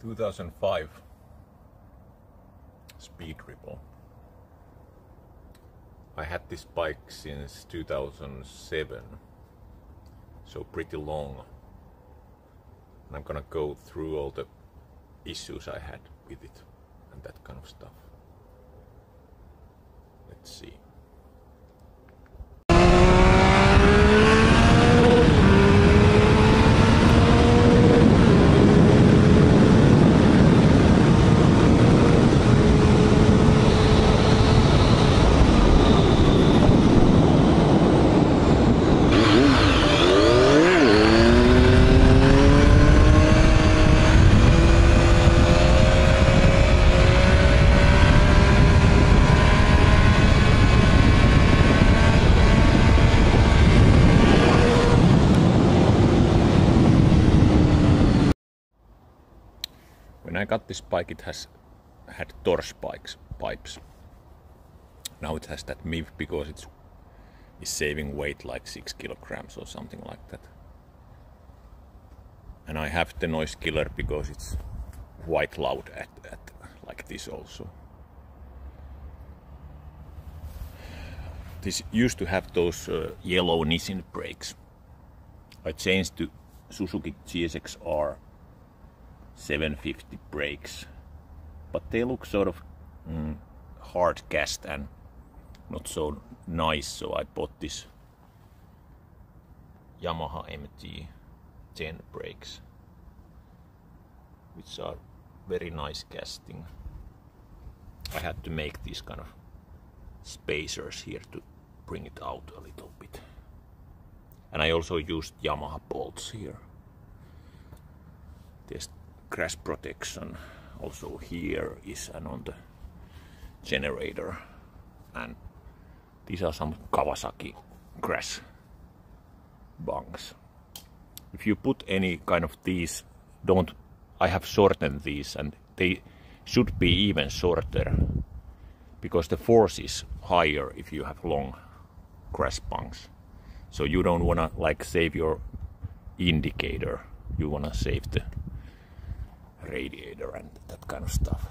2005 Speed Ripple. I had this bike since 2007, so pretty long. And I'm gonna go through all the issues I had with it and that kind of stuff. Let's see. When I got this bike, it has had torch pipes. Now it has that MIVV because it's saving weight like 6 kilograms or something like that. And I have the noise killer because it's quite loud at like this also. This used to have those yellow Nissin brakes. I changed to Suzuki GSX-R 750 brakes, but they look sort of hard cast and not so nice, so I bought this Yamaha MT-10 brakes, which are very nice casting. I had to make these kind of spacers here to bring it out a little bit, and I also used Yamaha bolts here. There's crash protection also here is and on the generator, and these are some Kawasaki crash bunks. If you put any kind of these, I have shortened these, and they should be even shorter because the force is higher if you have long crash bunks. So you don't wanna like save your indicator, you wanna save the radiator and that kind of stuff.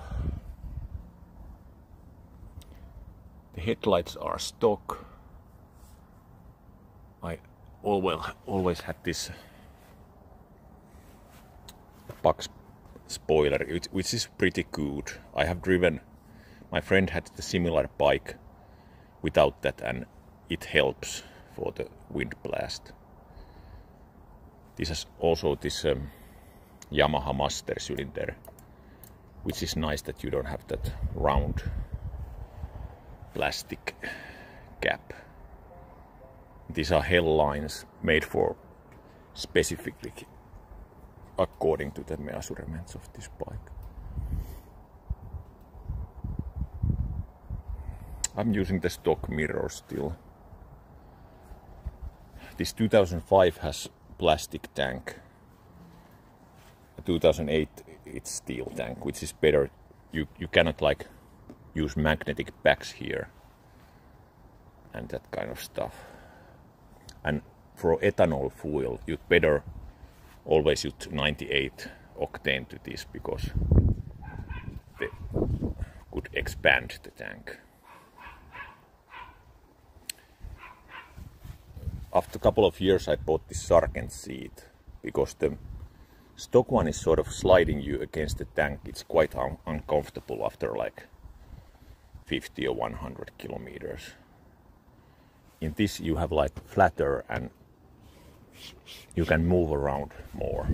The headlights are stock. I always had this box spoiler, which is pretty good. I have driven, my friend had the similar bike without that, and it helps for the wind blast. This is also this Yamaha master cylinder, which is nice that you don't have that round plastic cap. These are hell lines made for specifically according to the measurements of this bike. I'm using the stock mirror still. This 2005 has plastic tank. 2008 it's steel tank, which is better. You cannot like use magnetic backs here and that kind of stuff. And for ethanol fuel, you'd better always use 98 octane to this because they could expand the tank. After a couple of years I bought this Sargent seat because the stock one is sort of sliding you against the tank. It's quite uncomfortable after like 50 or 100 kilometers. In this you have like flatter and you can move around more.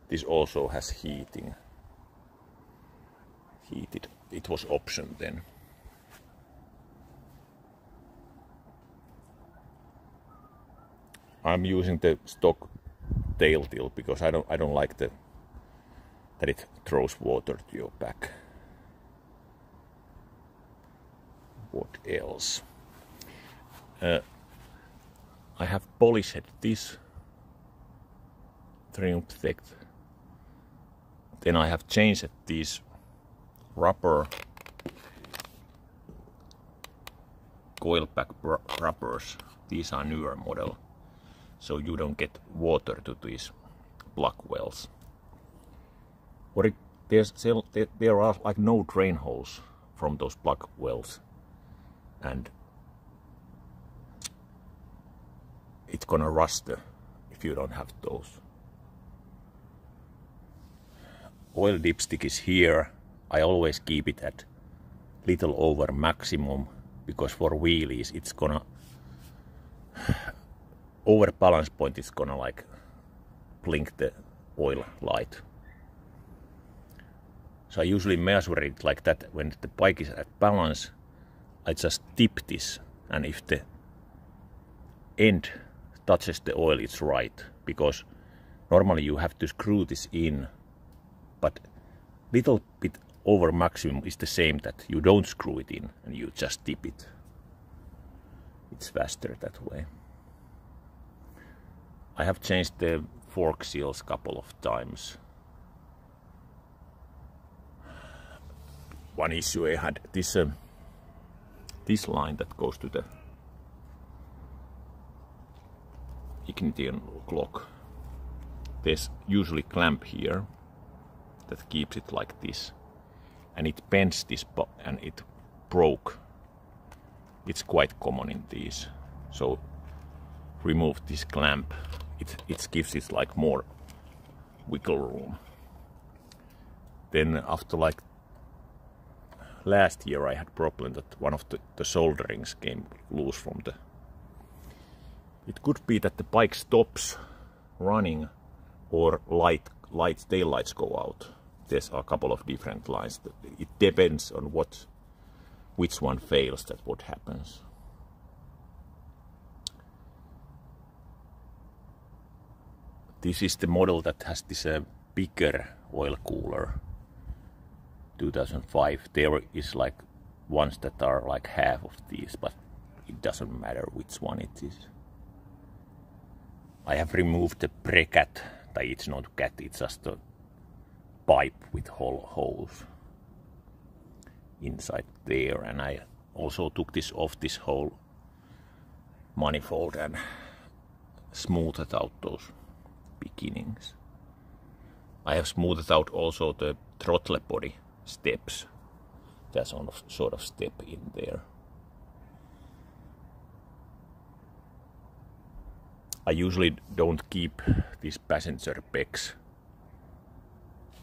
This also has heating. Heated. It was option then. I'm using the stock tail tilt because I don't like that it throws water to your back. What else? I have polished this trim thick. Then I have changed these rubber coil pack rubbers. These are newer model, so you don't get water to these plug wells. or there are like no drain holes from those plug wells, and it's gonna rust if you don't have those. Oil dipstick is here. I always keep it at little over maximum, because for wheelies it's gonna over balance point, it's gonna like blink the oil light. So I usually measure it like that. When the bike is at balance, I just tip this, and if the end touches the oil, it's right, because normally you have to screw this in, but little bit over maximum is the same that you don't screw it in and you just tip it. It's faster that way. I have changed the fork seals a couple of times. One issue I had, this line that goes to the ignition clock. There's usually clamp here that keeps it like this, and it bends this and it broke. It's quite common in these, so remove this clamp. It gives it like more wiggle room. Then after like last year I had problem that one of the solderings came loose from the. It could be that the bike stops running or tail lights go out. There's a couple of different lines. It depends on which one fails, that what happens. This is the model that has this bigger oil cooler, 2005. There is like ones that are like half of these, but it doesn't matter which one it is. I have removed the precat. It's not cat, it's just a pipe with holes inside there, and I also took this off, this whole manifold, and smoothed out those beginnings. I have smoothed out also the throttle body steps. There's a sort of step in there. I usually don't keep these passenger pegs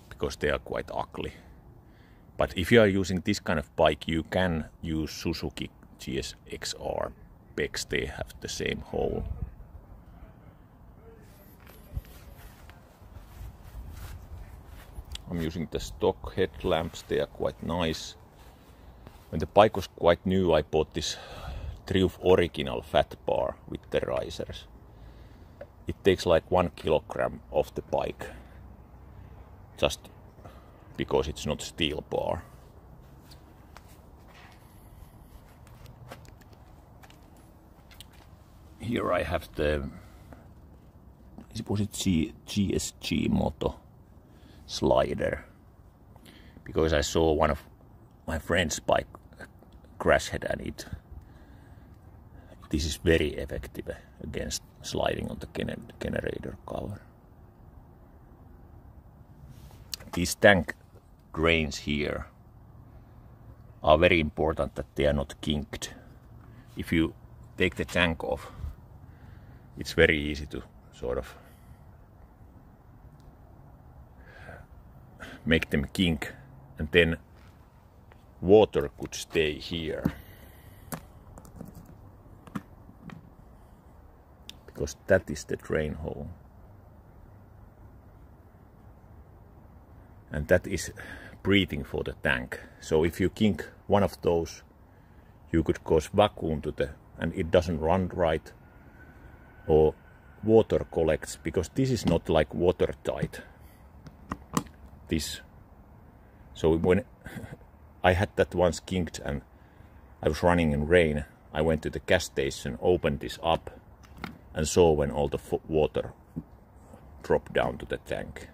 because they are quite ugly. But if you are using this kind of bike, you can use Suzuki GSX-R pegs. They have the same hole. I'm using the stock headlamps. They are quite nice. When the bike was quite new, I bought this Triumph original fat bar with the risers. It takes like 1 kilogram off the bike, just because it's not steel bar. Here I have the, was it GSG-moto slider, because I saw one of my friend's bike crash head, and this is very effective against sliding on the generator cover. These tank drains here are very important that they are not kinked. If you take the tank off, it's very easy to sort of make them kink, and then water could stay here, because that is the drain hole, and that is breathing for the tank. So if you kink one of those, you could cause vacuum to and it doesn't run right, or water collects, because this is not like watertight. So when I had that once kinked and I was running in rain, I went to the gas station, opened this up, and saw when all the water dropped down to the tank.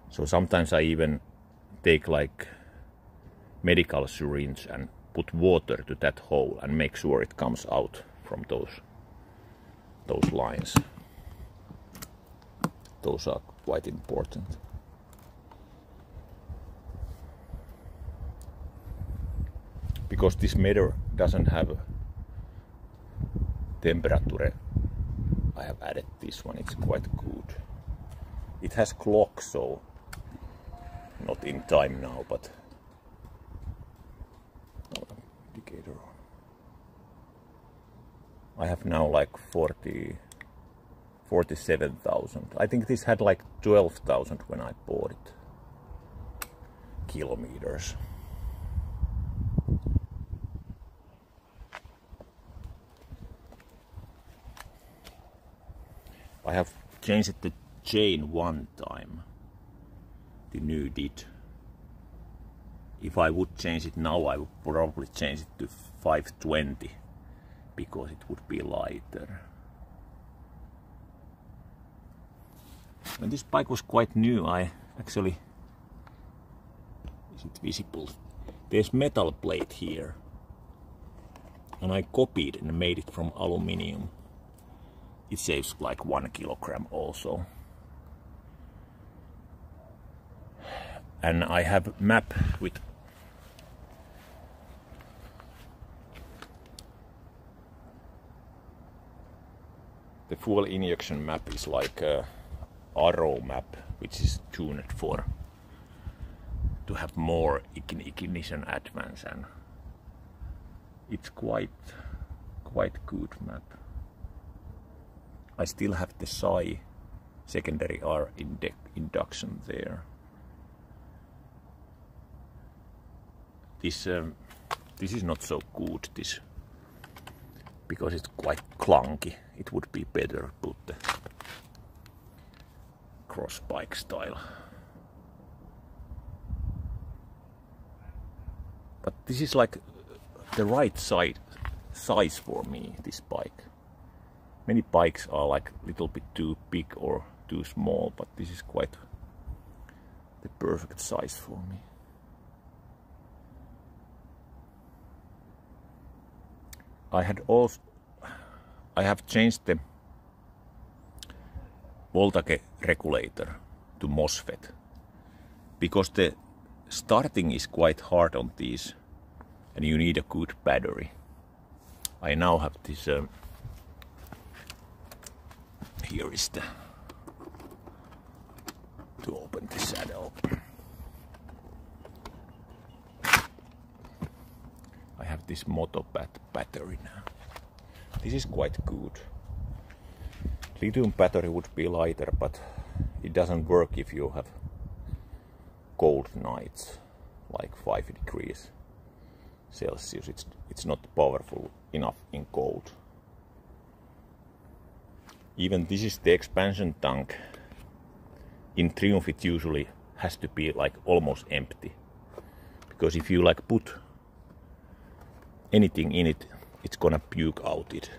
So sometimes I even take like medical syringe and put water to that hole and make sure it comes out from those lines. Those are quite important. because this meter doesn't have temperature, I have added this one. It's quite good. It has clock, so not in time now, but indicator. I have now like 47,000. I think this had like 12,000 when I bought it. Kilometers. I have changed the chain one time. The new did. If I would change it now, I would probably change it to 520 because it would be lighter. When this bike was quite new, I actually, is it visible? There's metal plate here, and I copied and made it from aluminium. It saves like 1 kilogram also. And I have map with the fuel injection map is like a arrow map, which is tuned for to have more ignition advance, and it's quite good map. I still have the SAI secondary R induction there. This is not so good, this, because it's quite clunky. It would be better to put the cross bike style. But this is like the right size for me, this bike. Many bikes are like a little bit too big or too small, but this is quite the perfect size for me. I have changed the voltage regulator to Mosfet because the starting is quite hard on these and you need a good battery. I now have this here is the to open the saddle. I have this Motopat battery now. This is quite good. Lithium battery would be lighter, but it doesn't work if you have cold nights, like 5 degrees Celsius. It's not powerful enough in cold. Even this is the expansion tank. In Triumph it usually has to be like almost empty, because if you like put anything in it, it's gonna puke out it.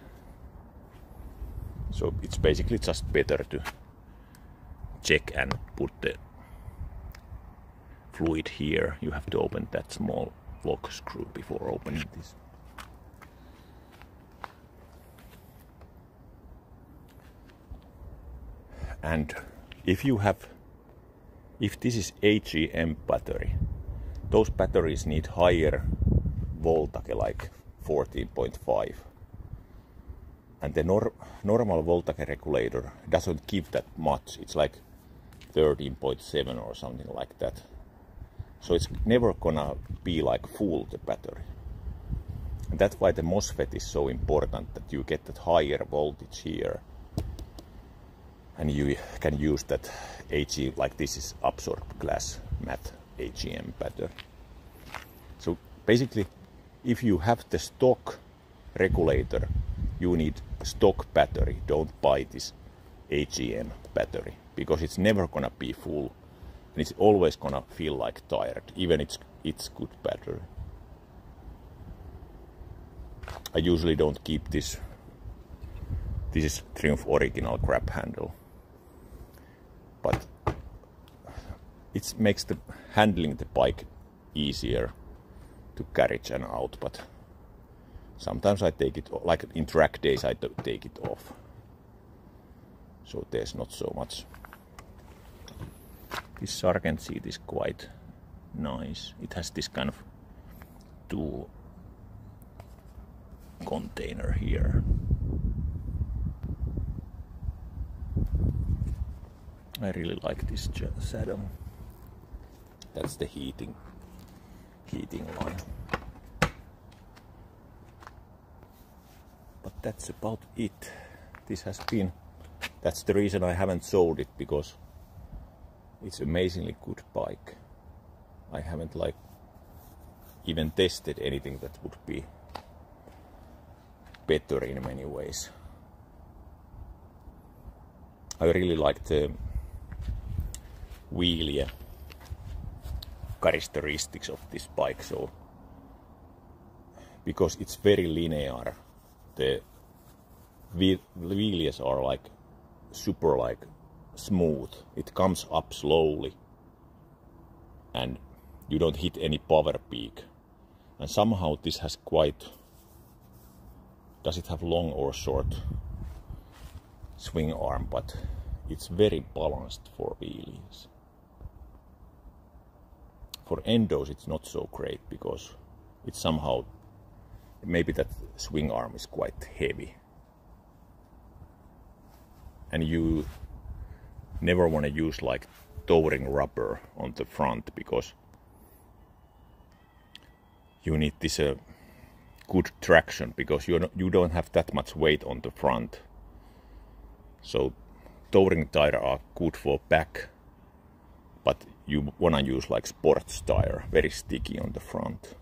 So it's basically just better to check and put the fluid here. You have to open that small lock screw before opening this. And if this is AGM battery, those batteries need higher voltage, like 14.5. And the normal voltage regulator doesn't give that much. It's like 13.7 or something like that. So it's never gonna be like full, the battery. And that's why the Mosfet is so important, that you get that higher voltage here. And you can use that AG, like this is absorbed glass matte AGM battery. So basically, if you have the stock regulator, you need stock battery. Don't buy this AGM battery, because it's never gonna be full and it's always gonna feel like tired, even it's good battery. I usually don't keep this. This is Triumph original grab handle, but it makes the handling the bike easier to carriage and out. But sometimes I take it, like in track days, I take it off. So there's not so much. This Sargent seat is quite nice. It has this kind of tool container here. I really like this saddle. That's the heating line. But that's about it. This has been, that's the reason I haven't sold it, because it's amazingly good bike. I haven't like even tested anything that would be better in many ways. I really like the wheel characteristics of this bike, so because it's very linear, the wheels are like super like smooth. It comes up slowly and you don't hit any power peak, and somehow this has quite, does it have long or short swing arm, but it's very balanced for wheelies. For endos it's not so great, because it's somehow, maybe that swing arm is quite heavy. And you never want to use like towering rubber on the front, because you need this good traction, because you don't have that much weight on the front. So touring tire are good for back, but you wanna use like sports tire, very sticky on the front.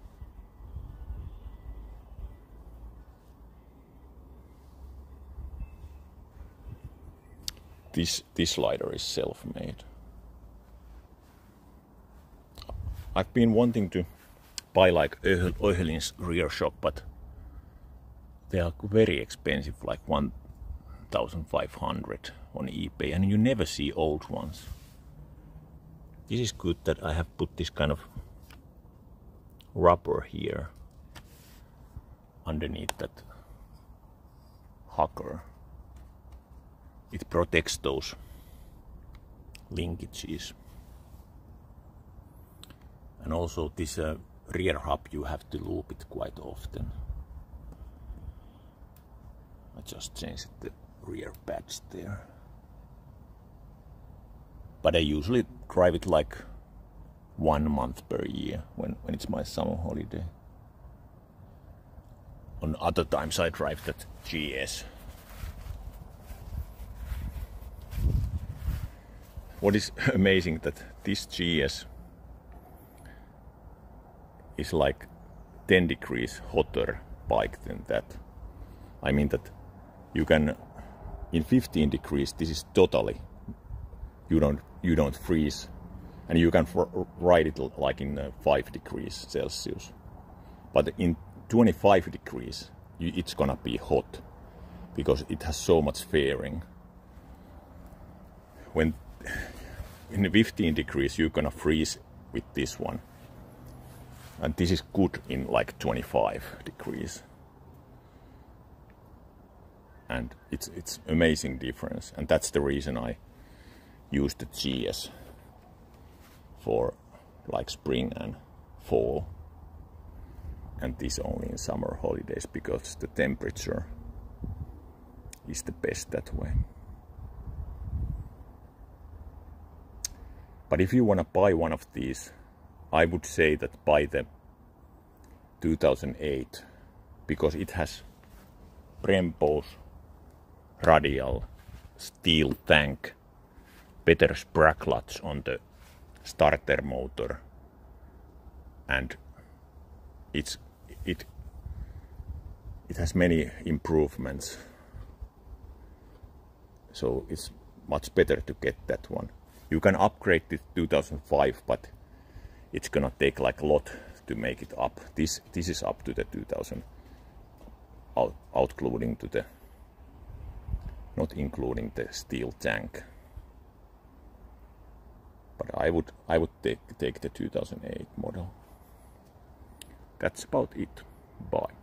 This slider is self-made. I've been wanting to buy like Oehlin's rear shock, but they are very expensive, like 1,500 on eBay, and you never see old ones. This is good that I have put this kind of rubber here underneath that hugger. It protects those linkages. And also this rear hub, you have to loop it quite often. I just changed the rear pads there. But I usually drive it like 1 month per year when it's my summer holiday. On other times I drive that GS. What is amazing that this GS is like 10 degrees hotter bike than that. I mean that you can, in 15 degrees, this is totally, you don't freeze, and you can ride it like in 5 degrees Celsius. But in 25 degrees, it's gonna be hot, because it has so much fairing. When in 15 degrees, you're gonna freeze with this one. And this is good in like 25 degrees. And it's amazing difference. And that's the reason I use the GS for like spring and fall. And this only in summer holidays, because the temperature is the best that way. But if you want to buy one of these, I would say that buy the 2008, because it has Brembo's radial steel tank, better spray clutch on the starter motor, and it has many improvements. So it's much better to get that one. You can upgrade this 2005, but it's gonna take like a lot to make it up. This is up to the 2000, outcluding to the, not including the steel tank. But I would take the 2008 model. That's about it. Bye.